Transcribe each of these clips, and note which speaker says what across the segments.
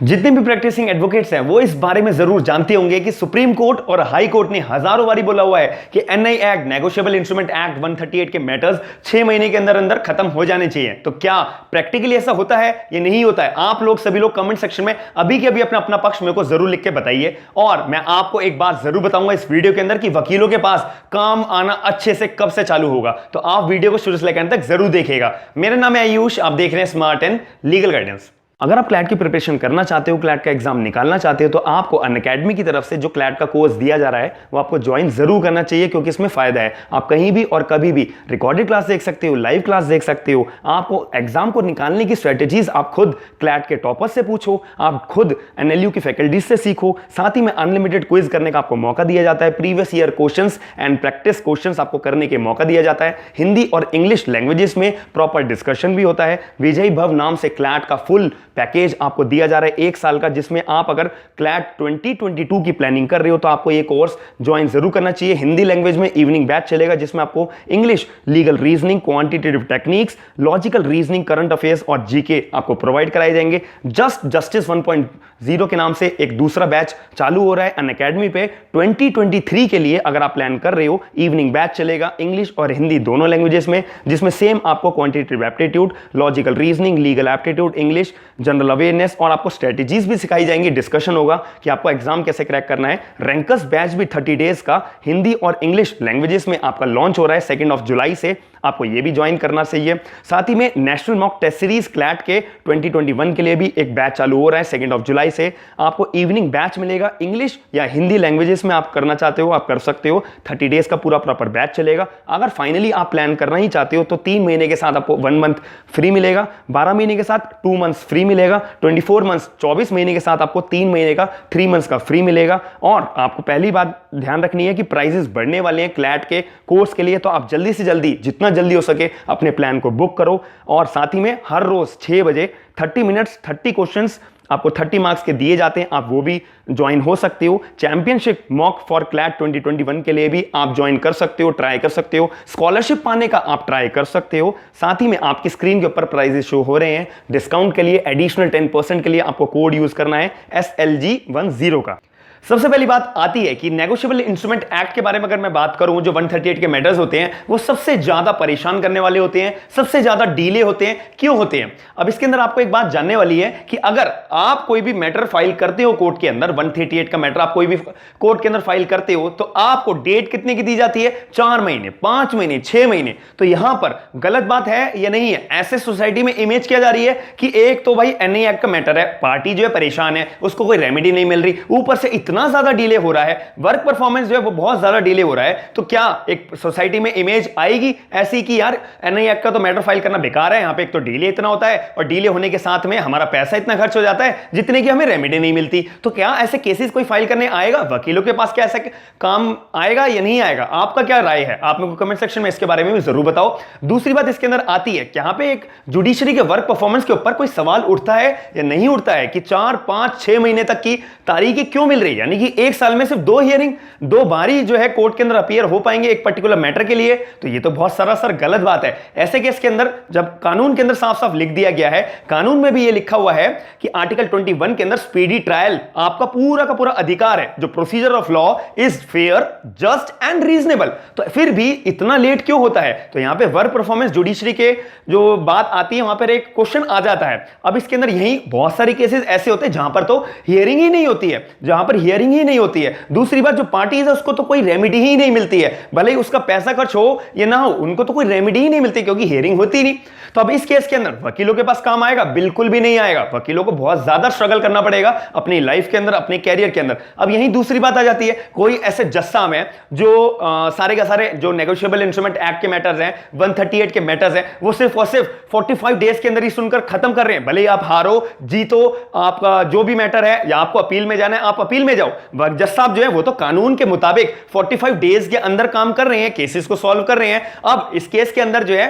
Speaker 1: जितने भी practising advocates हैं वो इस बारे में जरूर जानते होंगे कि सुप्रीम कोर्ट और हाई कोर्ट ने हजारों बारी बोला हुआ है कि NI act negotiable instrument act 138 के मैटर्स 6 महीने के अंदर अंदर खत्म हो जाने चाहिए। तो क्या प्रैक्टिकली ऐसा होता है या नहीं होता है? आप लोग सभी लोग कमेंट सेक्शन में अभी के अभी अपना अपना पक्ष मेरे को जरूर लिख के बताइए। और मैं आपको एक बात जरूर बताऊंगा इस वीडियो के अंदर कि वकीलों के पास काम आना अच्छे से कब से चालू होगा। तो आप वीडियो को शुरू से लेकर अंत तक जरूर देखिएगा। मेरा नाम है आयुष, आप देख रहे हैं स्मार्ट एंड लीगल गाइडेंस। अगर आप क्लैट की प्रिपरेशन करना चाहते हो, क्लैट का एग्जाम निकालना चाहते हो, तो आपको अनअकैडमी की तरफ से जो क्लैट का कोर्स दिया जा रहा है वो आपको ज्वाइन जरूर करना चाहिए, क्योंकि इसमें फायदा है। आप कहीं भी और कभी भी रिकॉर्डेड क्लास देख सकते हो, लाइव क्लास देख सकते हो। आपको एग्जाम को निकालने की स्ट्रेटेजीज आप खुद क्लैट के टॉपर्स से पूछो, आप खुद एनएलयू की फैकल्टीज से सीखो। साथ ही में अनलिमिटेड क्विज करने का आपको मौका दिया जाता है। Previous year questions and practice questions आपको करने के मौका दिया जाता है। हिंदी और इंग्लिश लैंग्वेजेस में प्रॉपर डिस्कशन भी होता है। विजय भव नाम से क्लैट का फुल पैकेज आपको दिया जा रहा है 1 साल का, जिसमें आप अगर क्लैट 2022 की प्लानिंग कर रहे हो तो आपको ये कोर्स ज्वाइन जरूर करना चाहिए। हिंदी लैंग्वेज में इवनिंग बैच चलेगा, जिसमें आपको English, legal reasoning, quantitative techniques, logical reasoning, current affairs और जीके आपको प्रोवाइड कराए जाएंगे। जस्टिस 1.0 के नाम से एक दूसरा बैच चालू हो रहा है अनअकैडमी पे 2023 के लिए। अगर आप प्लान कर रहे हो, इवनिंग बैच चलेगा इंग्लिश और हिंदी दोनों लैंग्वेजेस में, जिसमें सेम आपको quantitative aptitude, logical reasoning, legal aptitude, English, general awareness और आपको स्ट्रेटेजीज भी सिखाई जाएंगी। डिस्कशन होगा कि आपको एग्जाम कैसे क्रैक करना है। रैंकर्स बैच भी 30 डेज का हिंदी और इंग्लिश लैंग्वेजेस में आपका लॉन्च हो रहा है 2 जुलाई से। आपको ये भी ज्वाइन करना चाहिए। साथ ही में national mock test series CLAT के 2021 के लिए भी एक बैच चालू हो रहा है 2 जुलाई से। आपको इवनिंग बैच मिलेगा, इंग्लिश या हिंदी लैंग्वेजेस में आप करना चाहते हो आप कर सकते हो। 30 डेज का पूरा प्रॉपर बैच चलेगा। अगर फाइनली आप प्लान करना ही चाहते हो तो 3 महीने के साथ आपको 1 मंथ फ्री मिलेगा, 12 महीने के साथ 2 मंथ्स फ्री मिलेगा, 24 मंथ्स 24 महीने के साथ आपको 3 महीने का 3 मंथ्स का फ्री मिलेगा। और आपको पहली बात ध्यान रखनी है कि प्राइजेस बढ़ने वाले हैं क्लैट के कोर्स के लिए, तो आप जल्दी से जल्दी जितना जल्दी हो सके अपने प्लान को बुक करो। और साथ ही में हर रोज 6 बजे 30 मिनट्स 30 क्वेश्चंस आपको 30 मार्क्स के दिए जाते हैं, आप वो भी ज्वाइन हो सकते हो। चैंपियनशिप मॉक फॉर क्लैट 2021 के लिए भी आप ज्वाइन कर सकते हो, ट्राई कर सकते हो। स्कॉलरशिप पाने का आप ट्राई कर सकते हो। साथ ही में आपकी स्क्रीन के ऊपर प्राइजेस शो हो रहे हैं। डिस्काउंट के लिए एडिशनल 10% के लिए आपको कोड यूज करना है SLG10 का। सबसे पहली बात आती है कि नेगोशिएबल इंस्ट्रूमेंट एक्ट के बारे में अगर मैं बात करूं, जो 138 के मैटर्स होते हैं वो सबसे ज्यादा परेशान करने वाले होते हैं, सबसे ज्यादा डीले होते हैं। क्यों होते हैं? अब इसके अंदर आपको एक बात जानने वाली है कि अगर आप कोई भी मैटर फाइल करते हो कोर्ट के अंदर, 138 का मैटर आप कोई भी कोर्ट के अंदर फाइल करते हो, तो आपको डेट कितने की दी जाती है? 4 महीने, 5 महीने, 6 महीने। तो यहां पर गलत बात है या नहीं है? ऐसे सोसाइटी में इमेज किया जा रही है कि एक तो भाई एनआई एक्ट का मैटर है, पार्टी जो है परेशान है, उसको कोई रेमेडी नहीं मिल रही, ऊपर से इतना ज्यादा डिले हो रहा है, वर्क परफॉर्मेंस जो है वो बहुत ज्यादा डिले हो रहा है। तो क्या एक सोसाइटी में इमेज आएगी ऐसी कि यार एनआई एक्ट का तो मैटर फाइल करना बेकार है, यहां पे एक तो डिले इतना होता है और डिले होने के साथ में हमारा पैसा इतना खर्च हो जाता है जितने की हमें रेमेडी नहीं मिलती। तो क्या ऐसे केसेस कोई फाइल करने आएगा वकीलों के पास? क्या ऐसा काम आएगा या नहीं आएगा? आपका क्या राय है? आप मेरे को कमेंट सेक्शन में इसके बारे में भी जरूर बताओ। दूसरी बात इसके अंदर आती है कि यहां पे एक जुडिशरी के वर्क परफॉर्मेंस के ऊपर कोई सवाल उठता है या नहीं उठता है कि 4, 5, 6 महीने तक की तारीखें क्यों मिल रही है? यानी कि 1 साल में सिर्फ 2 हियरिंग, 2 बारी जो है कोर्ट के अंदर अपीयर हो पाएंगे एक पर्टिकुलर मैटर के लिए। तो ये तो बहुत सरासर गलत बात है। ऐसे केस के अंदर जब कानून के अंदर साफ साफ लिख दिया गया है, कानून में भी ये लिखा हुआ है कि आर्टिकल 21 के अंदर स्पीडी ट्रायल आपका पूरा का पूरा अधिकार है। जो procedure of law is fair, just and reasonable. तो फिर भी इतना लेट क्यों होता है? तो यहां पे वर्क परफॉर्मेंस जुडिशरी के जो बात आती है वहां पर एक क्वेश्चन आ जाता है। अब इसके अंदर यही बहुत सारे केसेस ऐसे होते हैं जहां पर तो हियरिंग ही नहीं होती है, जहां पर हियरिंग ही नहीं होती है। दूसरी बात, जो पार्टीज है उसको तो कोई रेमेडी ही नहीं मिलती है, भले ही उसका पैसा खर्च हो या ना हो, उनको तो कोई रेमेडी ही नहीं मिलती क्योंकि हियरिंग होती नहीं। तो अब इस केस के अंदर वकीलों के पास काम आएगा? बिल्कुल भी नहीं आएगा। वकीलों को बहुत ज्यादा स्ट्रगल करना पड़ेगा अपनी लाइफ के अंदर, अपने कैरियर के अंदर। अब यही दूसरी बात आ जाती है, कोई ऐसे जस्साम है जो सारे का सारे जो नेगोशिएबल इंस्ट्रूमेंट एक्ट के मैटर्स हैं, 138 के मैटर्स हैं, वो सिर्फ और सिर्फ 45 डेज के अंदर ही सुनकर खत्म कर रहे हैं। भले ही आप हारो जीतो, आपका जो भी मैटर है या आपको अपील में जाना है आप अपील में जाओ, जज साहब जो है वो तो कानून के मुताबिक 45 डेज के अंदर काम कर रहे हैं, केसेस को सॉल्व कर रहे हैं। अब इस केस के अंदर जो है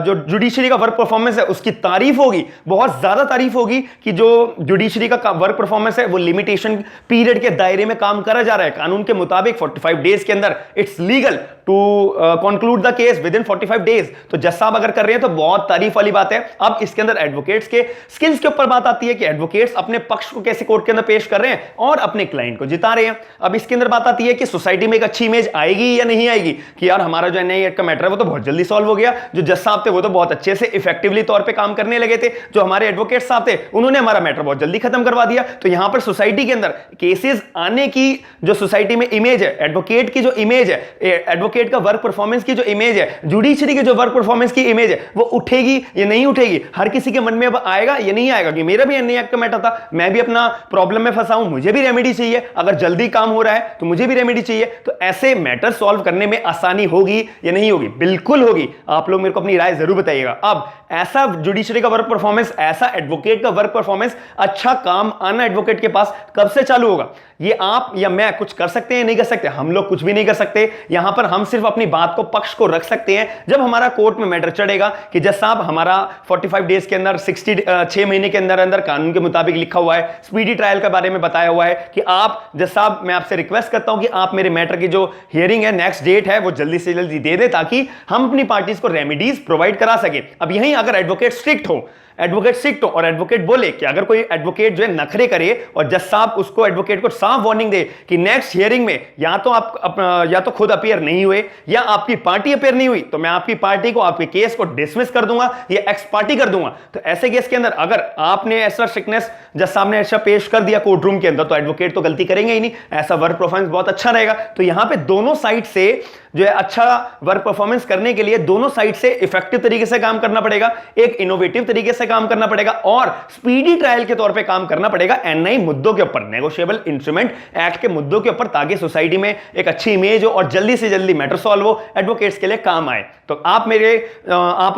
Speaker 1: जो जुडिशरी का वर्क परफॉर्मेंस है उसकी तारीफ होगी, बहुत ज्यादा तारीफ होगी कि जो जुडिशरी का वर्क परफॉर्मेंस है वो लिमिटेशन पीरियड के दायरे में काम करा जा रहा है। कानून के मुताबिक 45 डेज के अंदर it's legal to conclude the case within 45 days. तो जज साहब अगर कर रहे हैं तो बहुत तारीफ वाली बात है। अब इसके अंदर एडवोकेट्स के स्किल्स के ऊपर बात आती है कि एडवोकेट्स अपने पक्ष को कैसे कोर्ट के अंदर पेश कर रहे हैं और अपने क्लाइंट को जिता रहे हैं। अब इसके अंदर बात आती है कि सोसाइटी में एक अच्छी इमेज आएगी या नहीं आएगी, कि यार हमारा जो एनआईए एक्ट का मैटर है वो तो बहुत जल्दी सॉल्व हो गया, जो जज साहब थे वो तो बहुत अच्छे से इफेक्टिवली तौर पे काम करने लगे थे, जो हमारे एडवोकेट साहब थे उन्होंने हमारा मैटर बहुत जल्दी खत्म करवा दिया। तो यहां पर सोसाइटी के अंदर केसेस आने की जो सोसाइटी में इमेज है, एडवोकेट की जो इमेज है, एडवोकेट का वर्क परफॉर्मेंस की जो इमेज है, जुडिशरी की जो वर्क परफॉर्मेंस की इमेज है, वो उठेगी या नहीं उठेगी, हर किसी के मन में अब आएगा या नहीं आएगा कि मेरा भी एनआईए एक्ट का मैटर था, मैं भी अपना प्रॉब्लम में फंसा हूं, मुझे भी रेमेडी चाहिए, अगर जल्दी काम हो रहा है तो मुझे भी रेमेडी चाहिए। तो ऐसे मैटर सॉल्व करने में आसानी होगी या नहीं होगी? बिल्कुल होगी। आप लोग मेरे को अपनी राय जरूर बताइएगा। अब ऐसा जुडिशरी का वर्क परफॉर्मेंस, ऐसा एडवोकेट का वर्क परफॉर्मेंस, अच्छा काम आना एडवोकेट के पास कब से चालू होगा? ये आप या मैं कुछ कर सकते हैं? नहीं कर सकते। हम लोग कुछ भी नहीं कर सकते। यहां पर हम सिर्फ अपनी बात को, पक्ष को रख सकते हैं जब हमारा कोर्ट में मैटर चढ़ेगा कि जज साहब हमारा 45 डेज के अंदर 6 महीने के अंदर अंदर कानून के मुताबिक लिखा हुआ है, स्पीडी ट्रायल के बारे में बताया हुआ है कि आप जज साहब, मैं आपसे रिक्वेस्ट करता हूं कि आप मेरे मैटर की जो हियरिंग है, नेक्स्ट डेट है, वो जल्दी से जल्दी दे दे ताकि हम अपनी पार्टीज को रेमेडीज प्रोवाइड करा सके। अब यहीं अगर एडवोकेट स्ट्रिक्ट हो और एडवोकेट बोले कि अगर कोई एडवोकेट जो है नखरे करे और जज साहब उसको, एडवोकेट को साफ वार्निंग दे कि नेक्स्ट हियरिंग में या तो आप या तो खुद अपीयर नहीं हुए या आपकी पार्टी अपीयर नहीं हुई तो मैं आपकी पार्टी को, आपके केस को डिसमिस कर दूंगा या एक्स पार्टी कर दूंगा। तो ऐसे केस के अंदर अगर आपने ऐसा स्ट्रिक्टनेस जज साहब ने ऐसा पेश कर दिया कोर्ट रूम के अंदर तो एडवोकेट तो गलती करेंगे ही नहीं, ऐसा वर्क परफॉर्मेंस बहुत अच्छा रहेगा। तो यहां पे दोनों साइड से जो है अच्छा वर्क परफॉर्मेंस करने के लिए दोनों साइड से इफेक्टिव तरीके से काम करना पड़ेगा, एक इनोवेटिव तरीके से काम करना पड़ेगा और स्पीडी ट्रायल के तौर पे काम करना पड़ेगा एनआई मुद्दों के ऊपर, नेगोशिएबल इंस्ट्रूमेंट एक्ट के मुद्दों के ऊपर, ताकि सोसाइटी में एक अच्छी इमेज हो और जल्दी से जल्दी मैटर सॉल्व हो, एडवोकेट्स के लिए काम आए। तो आप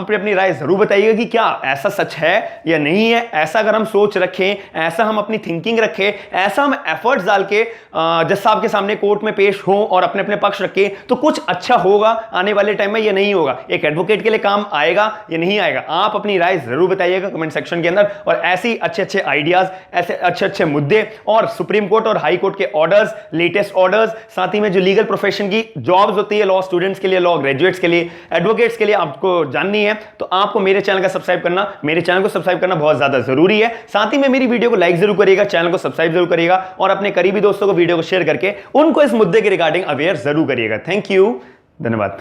Speaker 1: अपनी राय जरूर बताइएगा कि क्या ऐसा सच है या नहीं है। ऐसा अगर हम सोच रखें, ऐसा हम अपनी थिंकिंग रखें, ऐसा हम एफर्ट्स डाल के जज साहब के सामने कोर्ट में पेश हो और अपने अपने पक्ष रखें तो कुछ अच्छा होगा आने वाले टाइम में या नहीं होगा, एक एडवोकेट के लिए काम आएगा या नहीं आएगा। आप अपनी राय जरूर बताइएगा कमेंट सेक्शन के अंदर। और ऐसी अच्छे अच्छे आइडियाज, ऐसे अच्छे अच्छे मुद्दे और सुप्रीम कोर्ट और हाई कोर्ट के ऑर्डर्स, लेटेस्ट ऑर्डर्स, साथ ही में जो लीगल प्रोफेशन की जॉब्स होती है, लॉ स्टूडेंट्स के लिए, लॉ ग्रेजुएट्स के लिए, एडवोकेट्स के लिए आपको जाननी है तो आपको मेरे चैनल को सब्सक्राइब करना बहुत ज्यादा जरूरी है। साथ ही में मेरी वीडियो को लाइक जरूर करिएगा, चैनल को सब्सक्राइब जरूर करिएगा और अपने करीबी दोस्तों को वीडियो को शेयर करके उनको इस मुद्दे के रिगार्डिंग अवेयर जरूर करिएगा। थैंक यू, धन्यवाद।